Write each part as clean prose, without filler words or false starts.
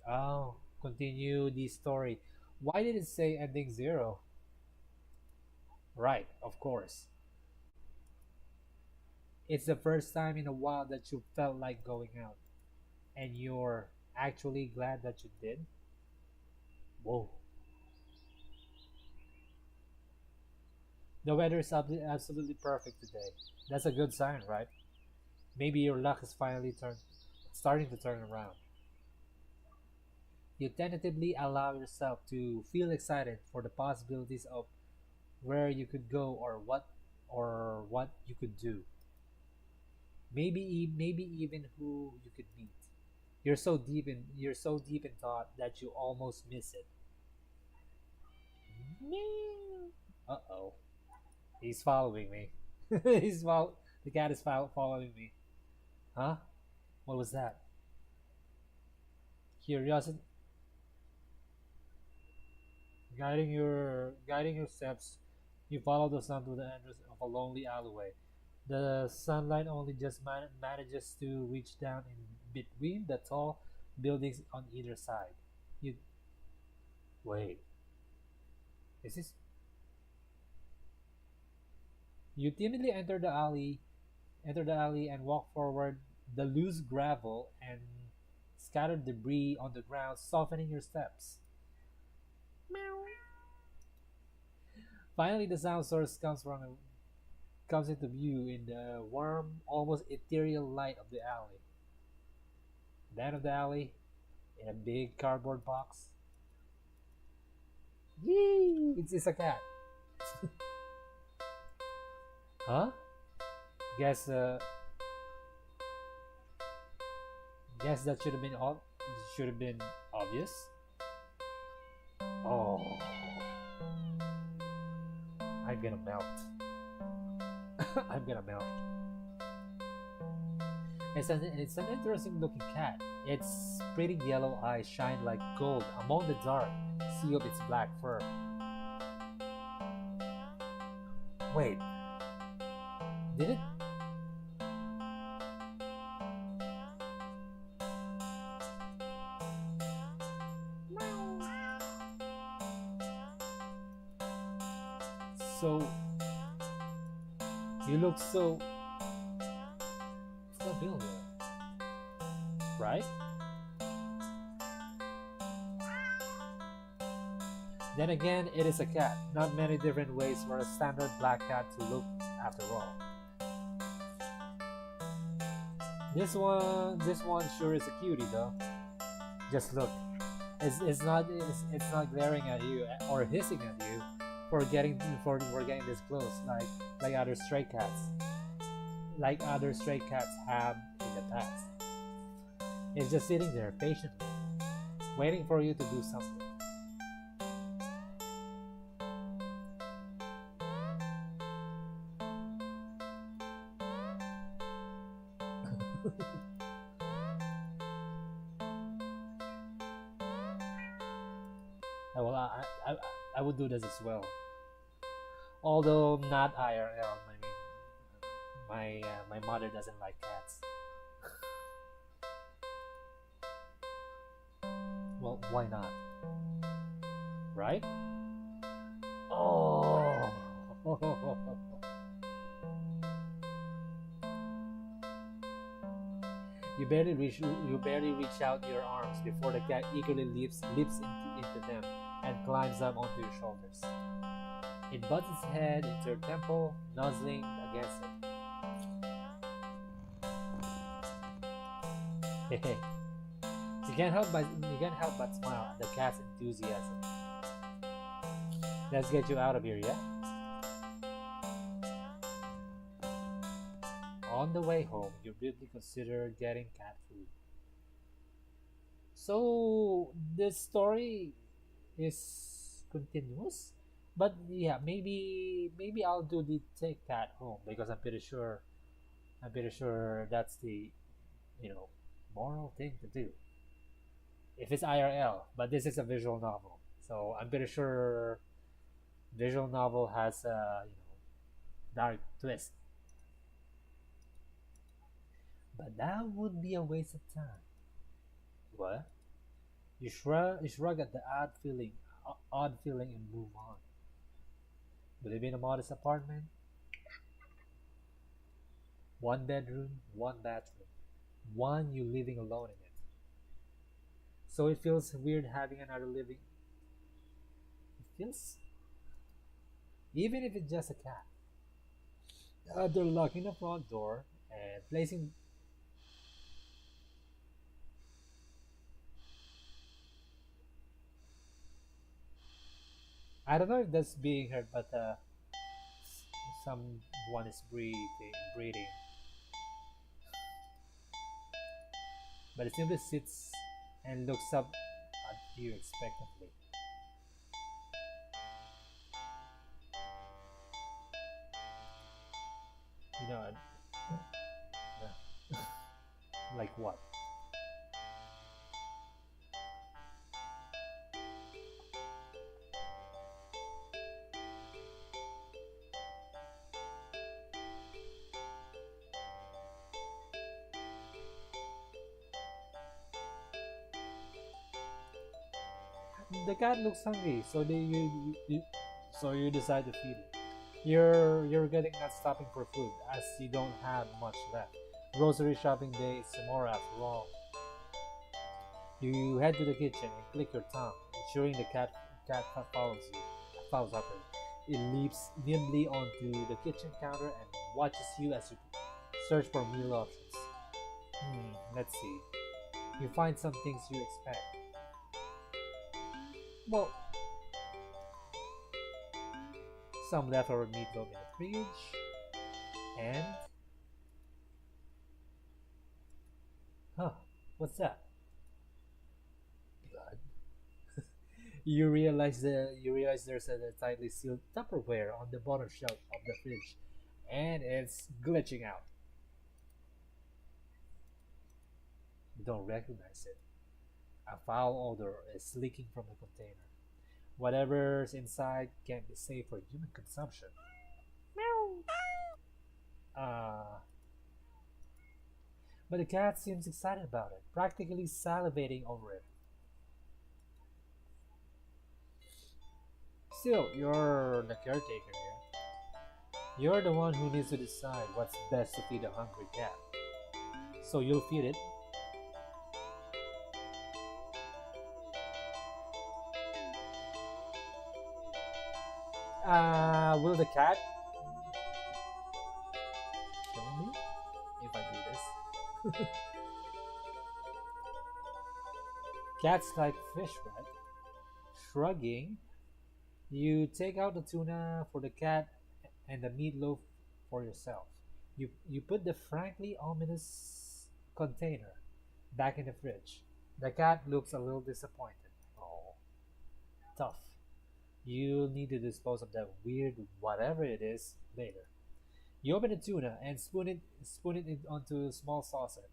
Oh, continue the story. Why did it say ending zero? Right, of course. It's the first time in a while that you felt like going out, and you're actually glad that you did? Whoa. The weather is absolutely perfect today. That's a good sign, right? Maybe your luck is starting to turn around. You tentatively allow yourself to feel excited for the possibilities of where you could go or what you could do. Maybe even who you could meet. You're so deep in thought that you almost miss it. Meow. Uh-oh. He's following me. The cat is following me. Huh? What was that? Curiosity guiding your steps. You follow the sun to the entrance of a lonely alleyway. The sunlight only just manages to reach down in between the tall buildings on either side. You wait. Is this? You timidly enter the alley and walk forward. The loose gravel and scattered debris on the ground softening your steps. Meow. Finally, the sound source comes into view in the warm, almost ethereal light of the alley. The end of the alley, in a big cardboard box. Yee! It's a cat. Huh? Guess guess that should have been obvious. Oh, I'm gonna melt. I'm gonna melt. It's an interesting looking cat. Its pretty yellow eyes shine like gold among the dark sea of its black fur. Wait, did it? So you look so familiar, right? Then again, it is a cat. Not many different ways for a standard black cat to look after all. This one sure is a cutie though. Just look. It's not glaring at you or hissing at you for getting this close like other stray cats have in the past. It's just sitting there patiently, waiting for you to do something. Well, I would do this as well. Although not IRL. I mean, my mother doesn't like cats. Well, why not? Right? Oh. You barely reach out your arms before the cat eagerly leaps into them and climbs up onto your shoulders. It butts its head into your temple, nuzzling against it. You can't help but smile at the cat's enthusiasm. Let's get you out of here, yeah? On the way home, you briefly consider getting cat food. So this story is continuous, but yeah, maybe I'll do the take cat home because I'm pretty sure that's the you know moral thing to do if it's IRL. But this is a visual novel, so I'm pretty sure visual novel has a dark twist. But that would be a waste of time. What? You shrug at the odd feeling, and move on. You live in a modest apartment, one bedroom, one bathroom, one you living alone in it. So it feels weird having another living. It feels, even if it's just a cat. They're locking the front door and placing. I don't know if that's being heard, but someone is breathing, but it simply sits and looks up at you expectantly. You know, like what? The cat looks hungry, so you decide to feed it. You're getting not stopping for food as you don't have much left. Grocery shopping day is tomorrow after all. You head to the kitchen and click your tongue, ensuring the cat follows after you. It leaps nimbly onto the kitchen counter and watches you as you search for meal options. Let's see. You find some things you expect. Well, some leftover meatloaf in the fridge, and huh, what's that? Blood. You realize there's a tightly sealed Tupperware on the bottom shelf of the fridge, and it's glitching out. You don't recognize it. A foul odor is leaking from the container. Whatever's inside can't be safe for human consumption. Uh, but the cat seems excited about it, practically salivating over it. Still, you're the caretaker here. You're the one who needs to decide what's best to feed a hungry cat. So you'll feed it. Will the cat kill me if I do this? Cats like fish, right? Shrugging, you take out the tuna for the cat and the meatloaf for yourself. You put the frankly ominous container back in the fridge. The cat looks a little disappointed. Oh, tough. You'll need to dispose of that weird whatever it is later. You open the tuna and spoon it onto a small saucer.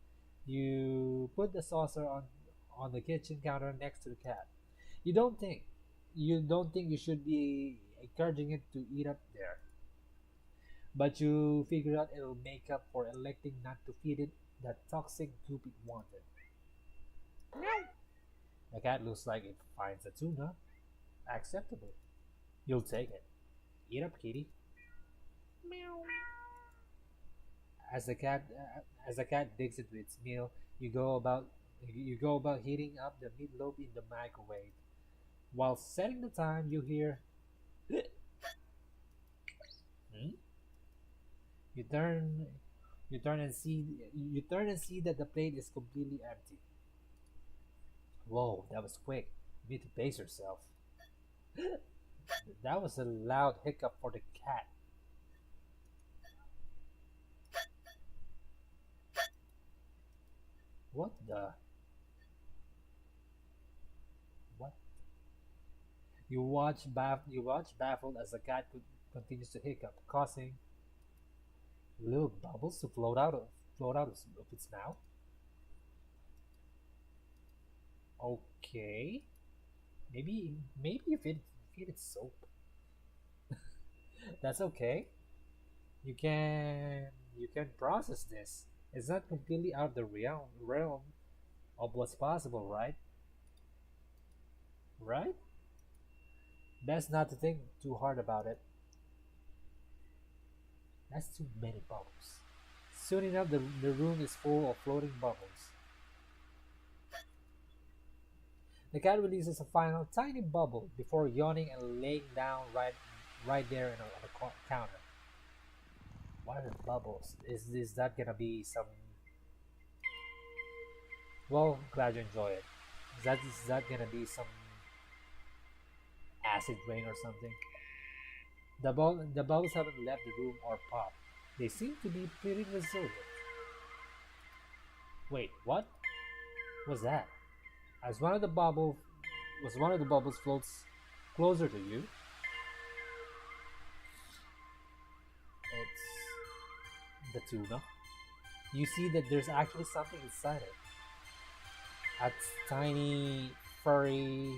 You put the saucer on the kitchen counter next to the cat. You don't think you don't think you should be encouraging it to eat up there, but you figure out it'll make up for electing not to feed it that toxic goop it wanted. The cat looks like it finds the tuna acceptable. You'll take it. Eat up, kitty. As the cat digs into its meal, you go about you go about heating up the meatloaf in the microwave. While setting the time, you hear. Hmm? You turn you turn and see that the plate is completely empty. Whoa, that was quick. You need to pace yourself. That was a loud hiccup for the cat. What the what? You watch baffled as the cat continues to hiccup, causing little bubbles to float out of its mouth. Okay, maybe you feed it soap. That's okay. You can process this. It's not completely out of the realm of what's possible, right? right? Best not to think too hard about it. That's too many bubbles. Soon enough, the room is full of floating bubbles. The cat releases a final tiny bubble before yawning and laying down right there on the counter. What are the bubbles? Is that gonna be some? Well, glad you enjoy it. Is that gonna be some acid rain or something? The bubbles haven't left the room or popped. They seem to be pretty resilient. Wait, what was that? As one of the bubbles floats closer to you, it's the tuna. You see that there's actually something inside it. A tiny furry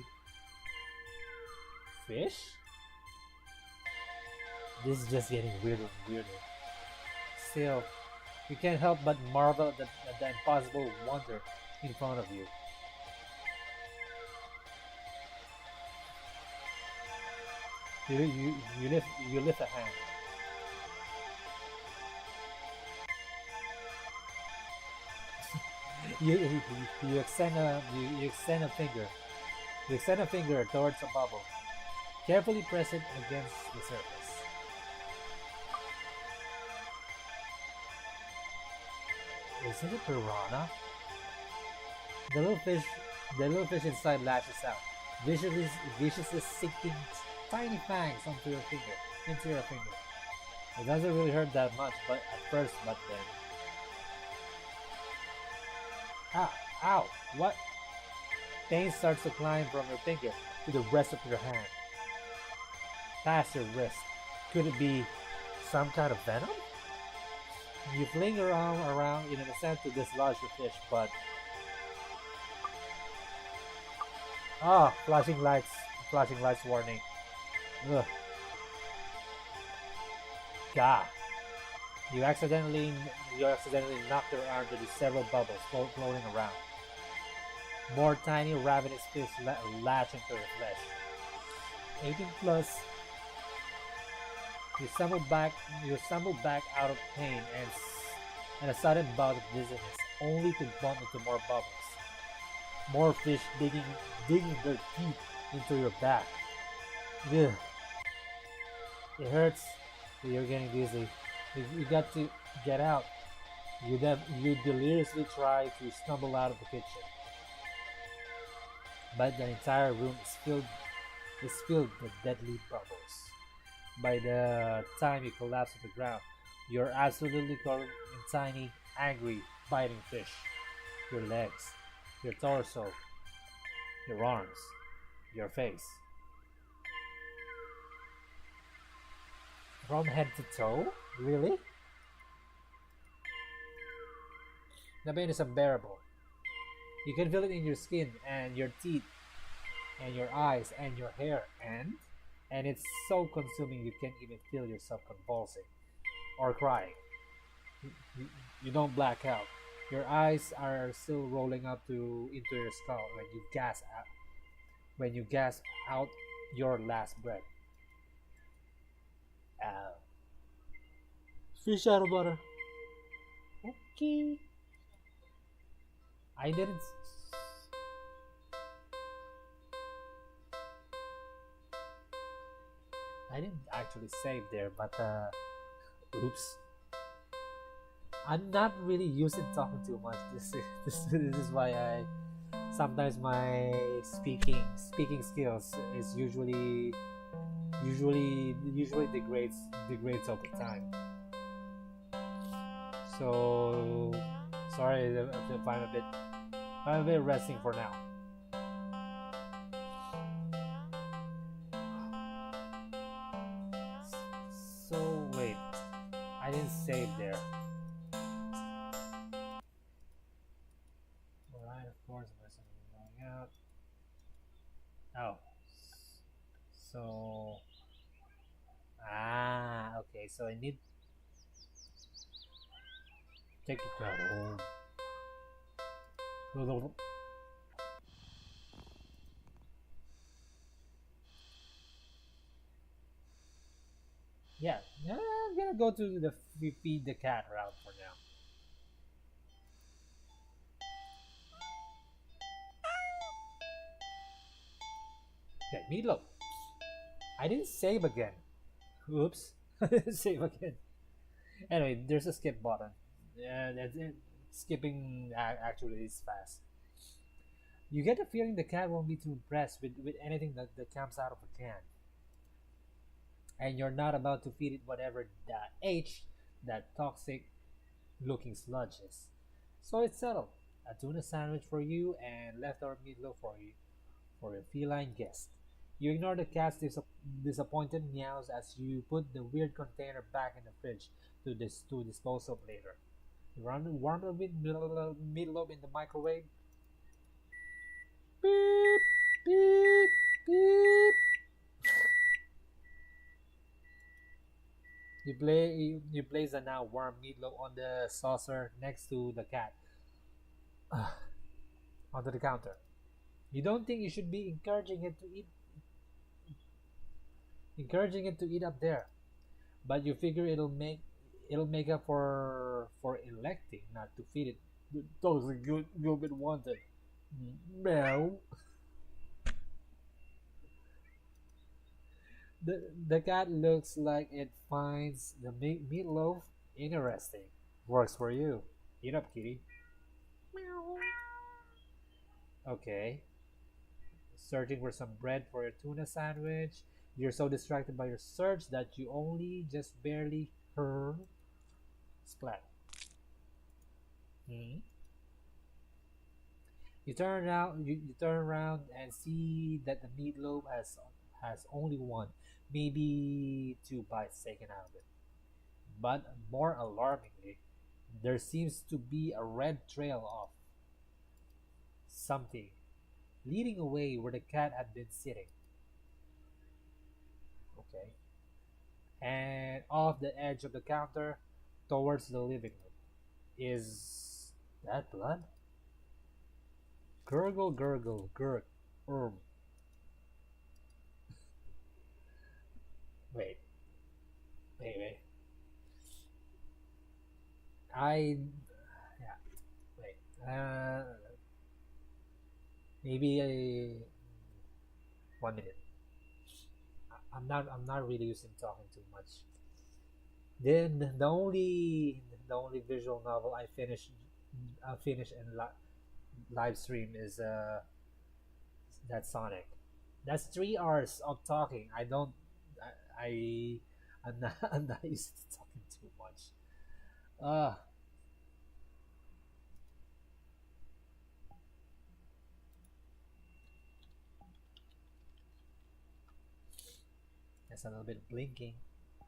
fish? This is just getting weirder and weirder. Still, you can't help but marvel at the impossible wonder in front of you. You lift a hand. You, you extend a finger. You extend a finger towards a bubble. Carefully press it against the surface. Is it a piranha? The little fish, the little fish inside lashes out, viciously sinking tiny fangs into your finger. It doesn't really hurt that much, but at first, but then, ah, ow, what? Pain starts to climb from your finger to the rest of your hand, past your wrist. Could it be some kind of venom? You fling around in an attempt to dislodge the fish, but ah, flashing lights warning. Ugh. Gah. You accidentally knock your arm into several bubbles floating around. More tiny ravenous fish latch into your flesh. 18 plus, you stumble back out of pain and a sudden bout of dizziness, only to bump into more bubbles. More fish digging their teeth into your back. Ugh. It hurts. You're getting dizzy. You got to get out. You deliriously try to stumble out of the kitchen, but the entire room is filled with deadly bubbles. By the time you collapse to the ground, you're absolutely covered in tiny, angry, biting fish. Your legs, your torso, your arms, your face. From head to toe? Really? The pain is unbearable. You can feel it in your skin and your teeth and your eyes and your hair and it's so consuming you can't even feel yourself convulsing or crying. You, you don't black out. Your eyes are still rolling up to into your skull when you gasp out your last breath. Uh, Fish out of butter. Okay. I didn't. I didn't actually save there, but oops. I'm not really used to talking too much. This is why I sometimes my speaking skills is usually degrades over time. So sorry if I'm a bit resting for now. So wait, I didn't save there. Alright, of course, there's something going out. Oh, so okay. So I need to take the crowd home. go to the feed the cat route for now. Okay, Meatloaf. I didn't save again. Oops. Save again. Anyway, there's a skip button. Yeah, that's it. Skipping actually is fast. You get the feeling the cat won't be too impressed with anything that comes out of a can. And you're not about to feed it whatever that H, that toxic looking sludge is. So it's settled. A tuna sandwich for you and leftover meatloaf for your feline guest. You ignore the cat's disappointed meows as you put the weird container back in the fridge to dispose of later. You warm the meatloaf in the microwave. Beep, beep, beep. You place the now warm meatloaf on the saucer next to the cat, onto the counter. You don't think you should be encouraging it to eat up there, but you figure it'll make up for electing not to feed it those good bit wanted. Meow. The cat looks like it finds the meatloaf interesting. Works for you. Eat up, kitty. Meow. Okay. Searching for some bread for your tuna sandwich. You're so distracted by your search that you only just barely heard splat. Hmm. You turn around and see that the meatloaf has only one, maybe two bites taken out of it. But more alarmingly, there seems to be a red trail of something leading away where the cat had been sitting. Okay. And off the edge of the counter towards the living room. Is that blood? Gurgle, gurgle, gurg. Erm. Wait, wait. I. Yeah, wait. Maybe 1 minute. I'm not really used to talking too much. Then the only visual novel I finished and live stream is that Sonic. That's 3 hours of talking. I don't I I'm not I'm not used to talking too much. Uh there's a little bit of blinking,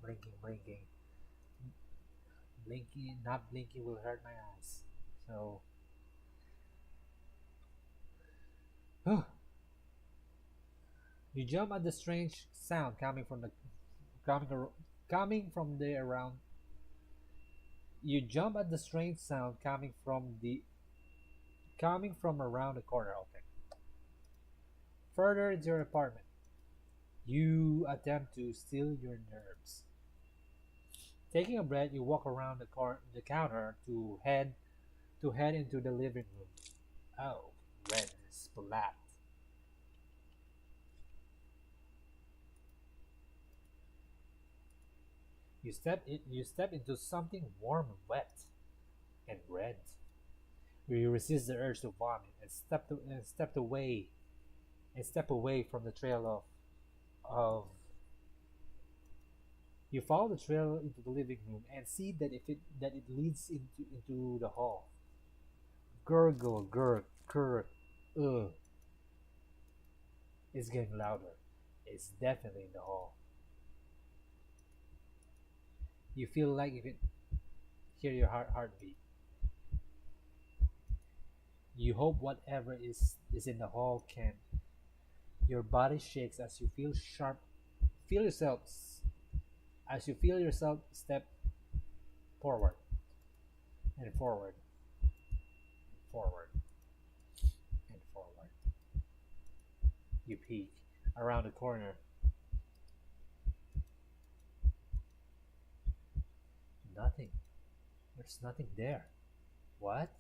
blinking. Blinking, not blinking will hurt my eyes. So you jump at the strange sound coming coming from the around. You jump at the strange sound coming from around the corner. Okay. Further into your apartment, you attempt to still your nerves. Taking a breath, you walk around the counter to head into the living room. Oh, red splat. You step into something warm and wet and red. You resist the urge to vomit and step away from the trail of you follow the trail into the living room and see that it leads into the hall. Gurgle, gurg, gurg. Ugh, it's getting louder. It's definitely in the hall. You feel like you can hear your heartbeat. You hope whatever is in the hall can. Your body shakes as you feel yourself as you feel yourself step forward and forward, forward and forward. You peek around the corner. nothing. There's nothing there. What?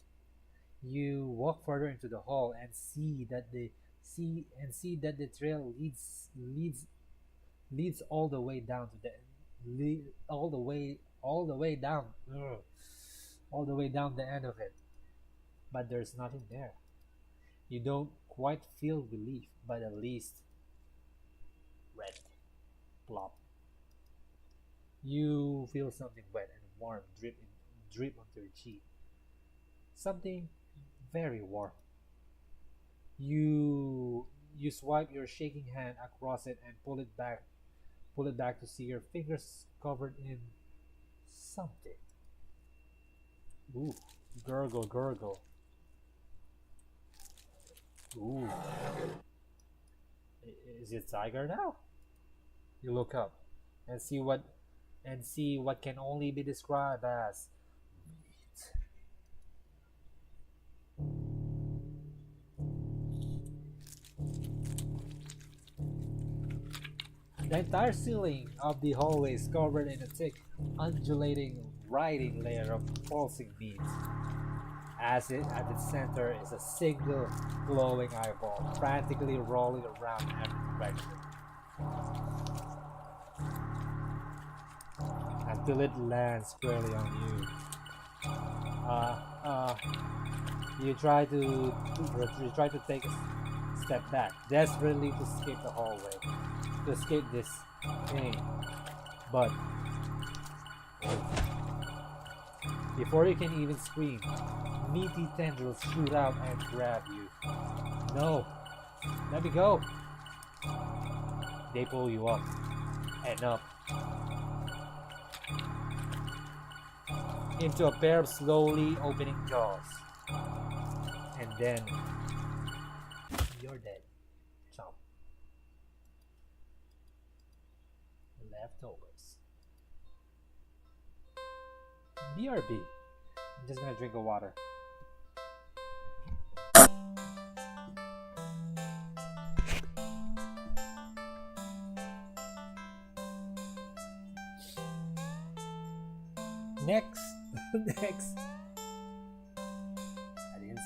You walk further into the hall and see that the trail leads all the way down to the all the way down all the way down the end of it. But there's nothing there. You don't quite feel relief, but at least red plop. You feel something wet and warm drip onto your cheek. Something very warm. You swipe your shaking hand across it and pull it back to see your fingers covered in something. Ooh, gurgle, gurgle. Ooh, is it tiger now? You look up and see what can only be described as meat. The entire ceiling of the hallway is covered in a thick, undulating, writhing layer of pulsing meat. As it at its center is a single glowing eyeball, frantically rolling around in every direction until it lands squarely on you. Uh, uh, you try to take a step back, desperately to escape the hallway, to escape this thing. But before you can even scream, meaty tendrils shoot out and grab you. No, let me go. They pull you up and up into a pair of slowly opening jaws. And then you're dead. Chomp. Leftovers. BRB. I'm just gonna drink a water. Next. Next. I didn't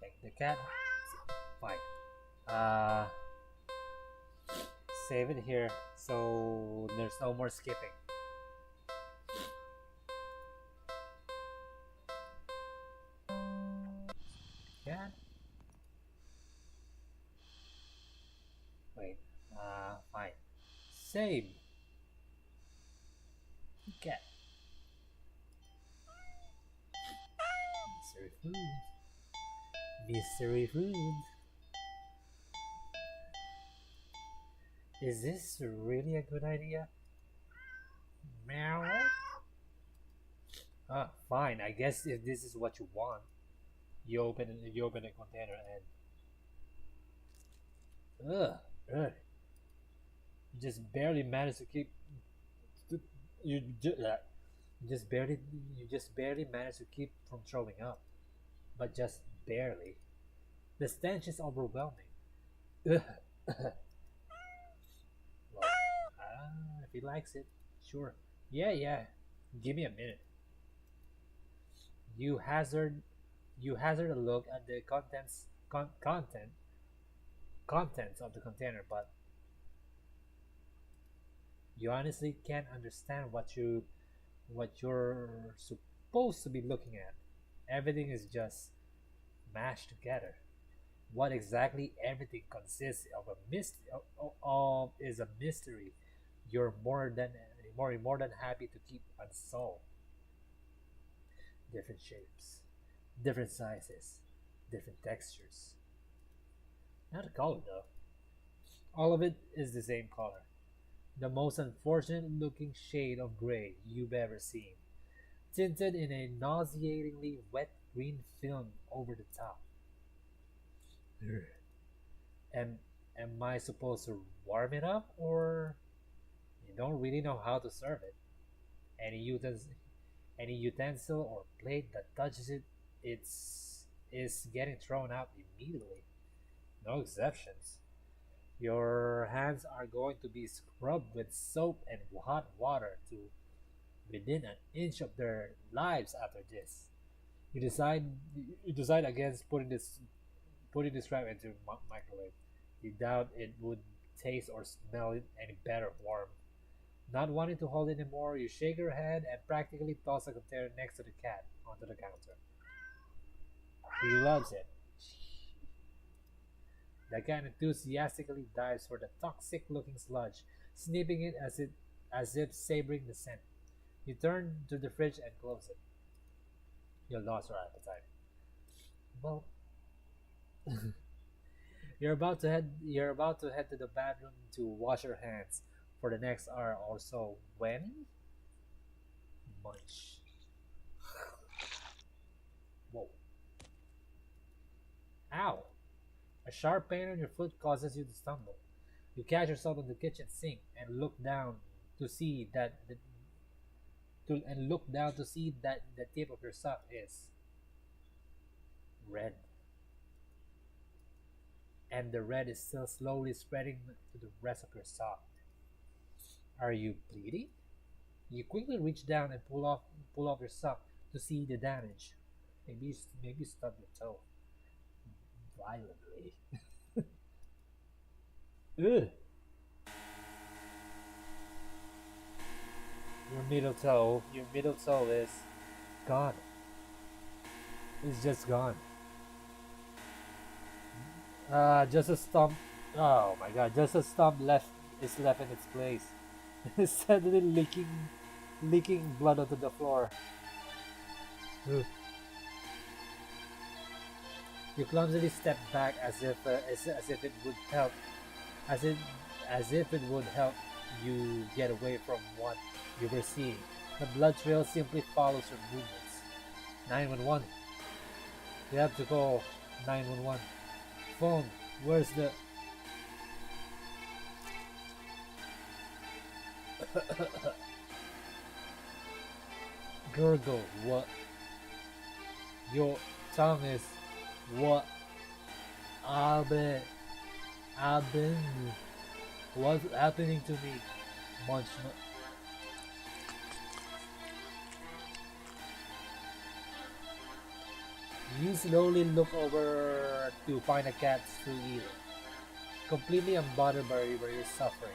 take the cat. Fine. Save it here so there's no more skipping. Cat. Wait. Fine. Save. Cat. Mystery food. Mystery food. Is this really a good idea? Meow. Fine. I guess if this is what you want, you open a container and you just barely manage to keep you you just barely manage to keep from throwing up, but just barely. The stench is overwhelming. Ugh. Well, if he likes it, sure. Yeah, yeah. Give me a minute. You hazard you hazard a look at the contents of the container, but you honestly can't understand what you're supposed to be looking at. Everything is just mashed together. What exactly everything consists of is a mystery you're more than happy to keep unsolved. Different shapes, different sizes, different textures. Not a color though. All of it is the same color. The most unfortunate looking shade of gray you've ever seen, tinted in a nauseatingly wet green film over the top. Ugh. Am am I supposed to warm it up, or you don't really know how to serve it? Any utensil or plate that touches it, is getting thrown out immediately. No exceptions. Your hands are going to be scrubbed with soap and hot water within an inch of their lives after this. You decide you decide against putting this wrap into microwave. You doubt it would taste or smell any better warm. Not wanting to hold it anymore, you shake your head and practically toss a container next to the cat onto the counter. He loves it. The cat enthusiastically dives for the toxic-looking sludge, sniffing it as if savoring the scent. You turn to the fridge and close it. You lost your appetite. Well, you're about to head to the bathroom to wash your hands for the next hour or so when munch. Whoa. Ow! A sharp pain on your foot causes you to stumble. You catch yourself on the kitchen sink and look down to see that the tip of your sock is red, and the red is still slowly spreading to the rest of your sock. Are you bleeding? You quickly reach down and pull off your sock to see the damage. Maybe stub your toe violently. Ugh. Your middle toe is gone. It's just gone. Just a stump. Oh my god, just a stump left is left in its place. Suddenly leaking blood onto the floor. Ugh. You clumsily step back as if it would help, as if as if it would help you get away from what you were seeing. The blood trail simply follows your movements. 911. You have to call 911. Phone. Where's the gurgle? What? Your tongue is what? Albert. Albert. What's happening to me? Munch. You slowly look over to find a cat still eating, completely unbothered by your suffering.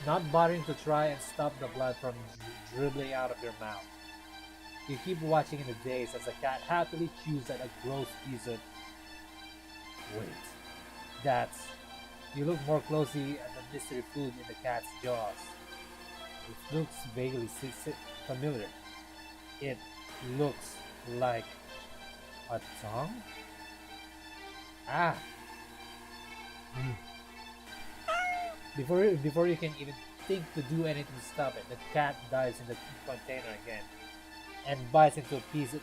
Not bothering to try and stop the blood from dribbling out of your mouth. You keep watching in the daze as the cat happily chews at a gross piece of. Wait, that's. You look more closely at the mystery food in the cat's jaws. It looks vaguely familiar. It looks like a tongue? Ah! Mm. Before you can even think to do anything to stop it, the cat dives in the container again and bites into a piece of.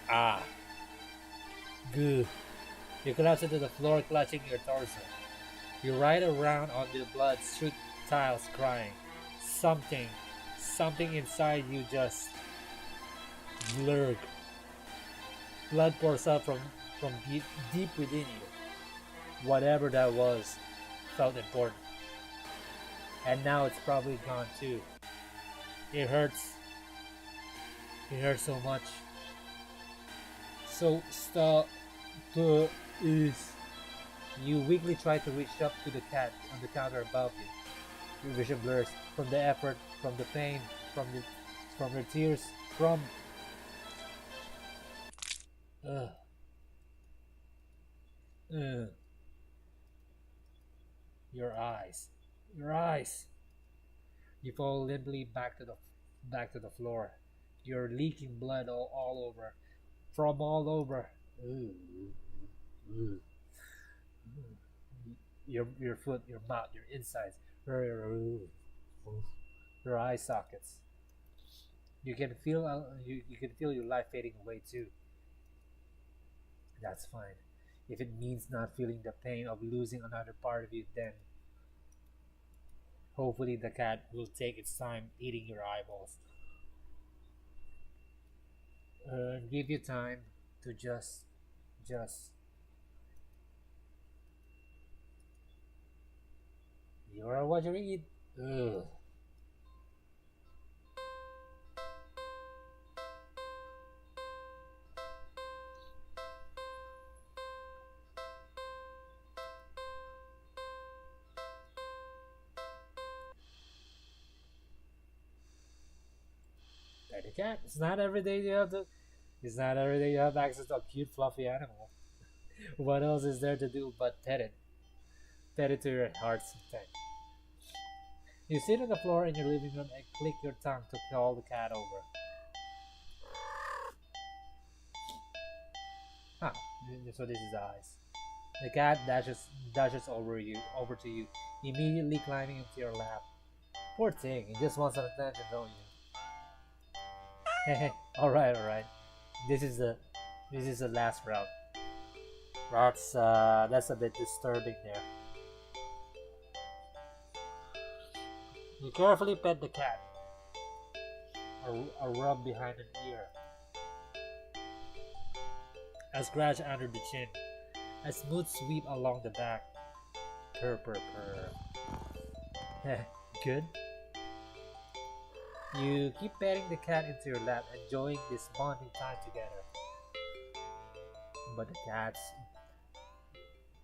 Ah! Goo! You collapse into the floor, clutching your torso. You ride around on the blood-streaked tiles, crying. Something, something inside you just blurred. Blood pours out from deep within you. Whatever that was felt important. And now it's probably gone too. It hurts. It hurts so much. So stop the is. You weakly try to reach up to the cat on the counter above you. Your vision blurs from the effort, from the pain, from the from your tears, from uh, uh, your eyes. Your eyes. You fall limply back to the floor. You're leaking blood all over, from all over. Ooh, ooh. Your foot, your mouth, your insides, your eye sockets. You can feel your life fading away too. That's fine. If it means not feeling the pain of losing another part of you, then hopefully the cat will take its time eating your eyeballs. Give you time to just You are what you eat. Ugh. Pet a cat. It's not every day you have to. It's not every day you have access to a cute, fluffy animal. What else is there to do but pet it? Pet it to your heart's content. You sit on the floor in your living room and click your tongue to call the cat over. Huh. So this is the eyes. The cat dashes over to you, immediately climbing into your lap. Poor thing, he just wants some attention, don't you? Hehe. All right. This is the this is the last round. That's a bit disturbing there. You carefully pet the cat, a rub behind an ear, a scratch under the chin, a smooth sweep along the back. Purr purr purr. Good. You keep petting the cat into your lap, enjoying this bonding time together. But the cat's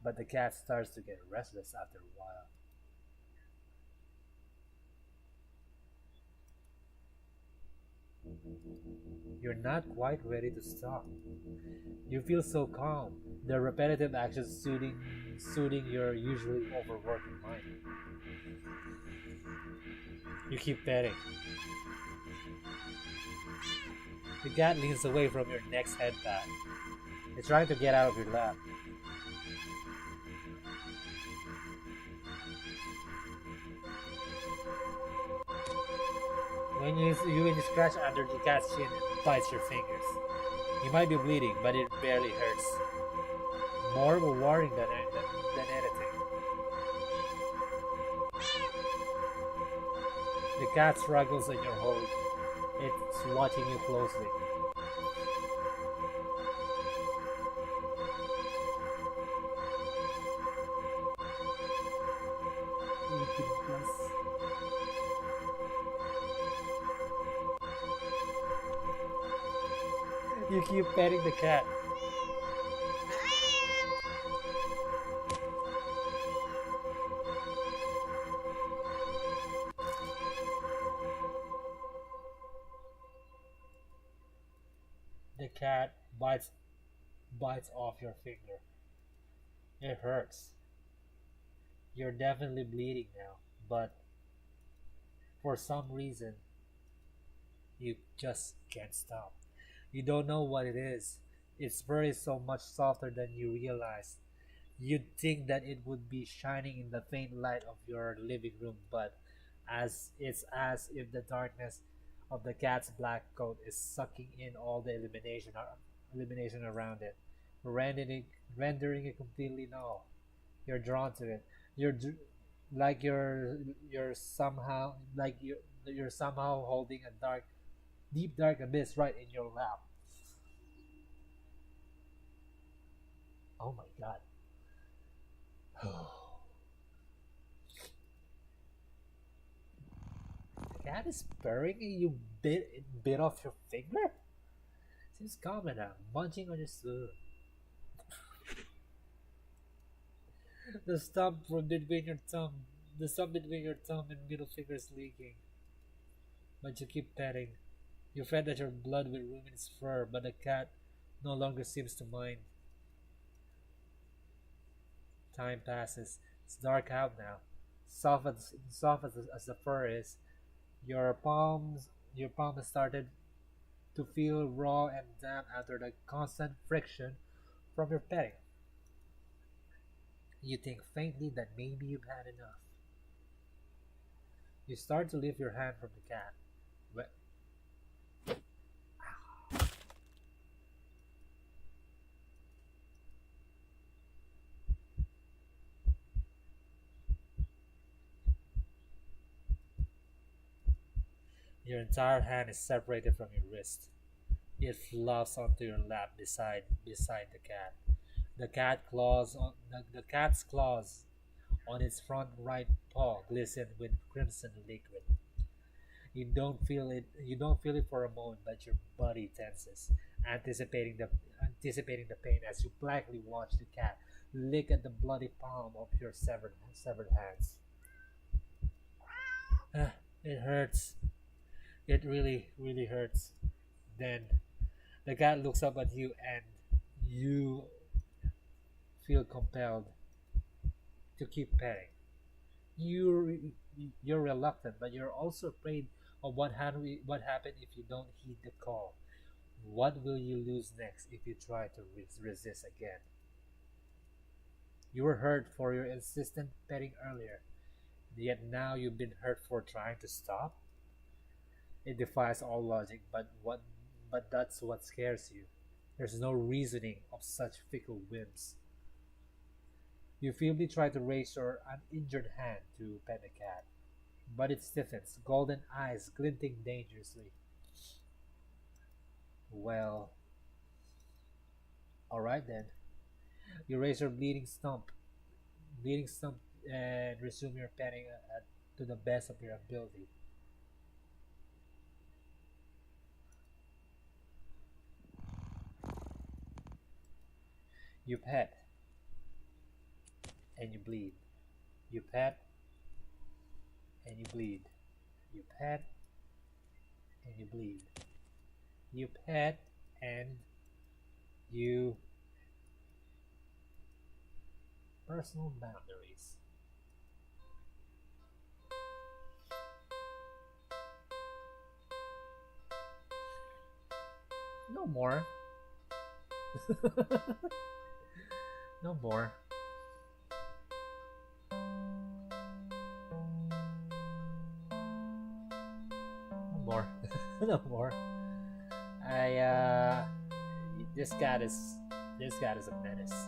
but the cat starts to get restless after a while. You're not quite ready to stop. You feel so calm, the repetitive actions soothing your usually overworking mind. You keep petting. The cat leans away from your next head pat. It's trying to get out of your lap. When you scratch under the cat's chin and bites your fingers. You might be bleeding, but it barely hurts. More rewarding than anything. The cat struggles in your hold. It's watching you closely. You can press. You keep petting the cat. The cat bites off your finger. It hurts. You're definitely bleeding now, but for some reason you just can't stop. You don't know what it is. Its fur is so much softer than you realize. You'd think that it would be shining in the faint light of your living room, but as if the darkness of the cat's black coat is sucking in all the illumination around it, rendering rendering it completely null. You're drawn to it. You're dr- like you're somehow holding a deep dark abyss right in your lap. Oh my god. The cat is purring and you bit off your finger? Seems common now, munching on your food. The stump from between your thumb, the stump between your thumb and middle finger is leaking, but you keep petting. You fret that your blood will ruin its fur, but the cat no longer seems to mind. Time passes. It's dark out now. Soft as the fur is, your palm has started to feel raw and damp after the constant friction from your petting. You think faintly that maybe you've had enough. You start to lift your hand from the cat. But your entire hand is separated from your wrist. It flops onto your lap beside the cat. The cat's claws on its front right paw glistened with crimson liquid. You don't feel it for a moment, but your body tenses, anticipating the anticipating the pain as you blankly watch the cat lick at the bloody palm of your severed hands. Ah, it hurts. It really hurts. Then the cat looks up at you and you feel compelled to keep petting. You you're reluctant, but you're also afraid of what happened if you don't heed the call. What will you lose next if you try to resist again? You were hurt for your insistent petting earlier, yet now you've been hurt for trying to stop. It defies all logic, but that's what scares you. There's no reasoning of such fickle whims. You feebly try to raise your uninjured hand to pet the cat, but it stiffens, golden eyes glinting dangerously. Well, alright then. You raise your bleeding stump, and resume your petting to the best of your ability. You pet, and you bleed. You pet, and you bleed. You pet, and you bleed. You pet, and you personal boundaries. No more. No more. No more. No more. I this cat is a menace.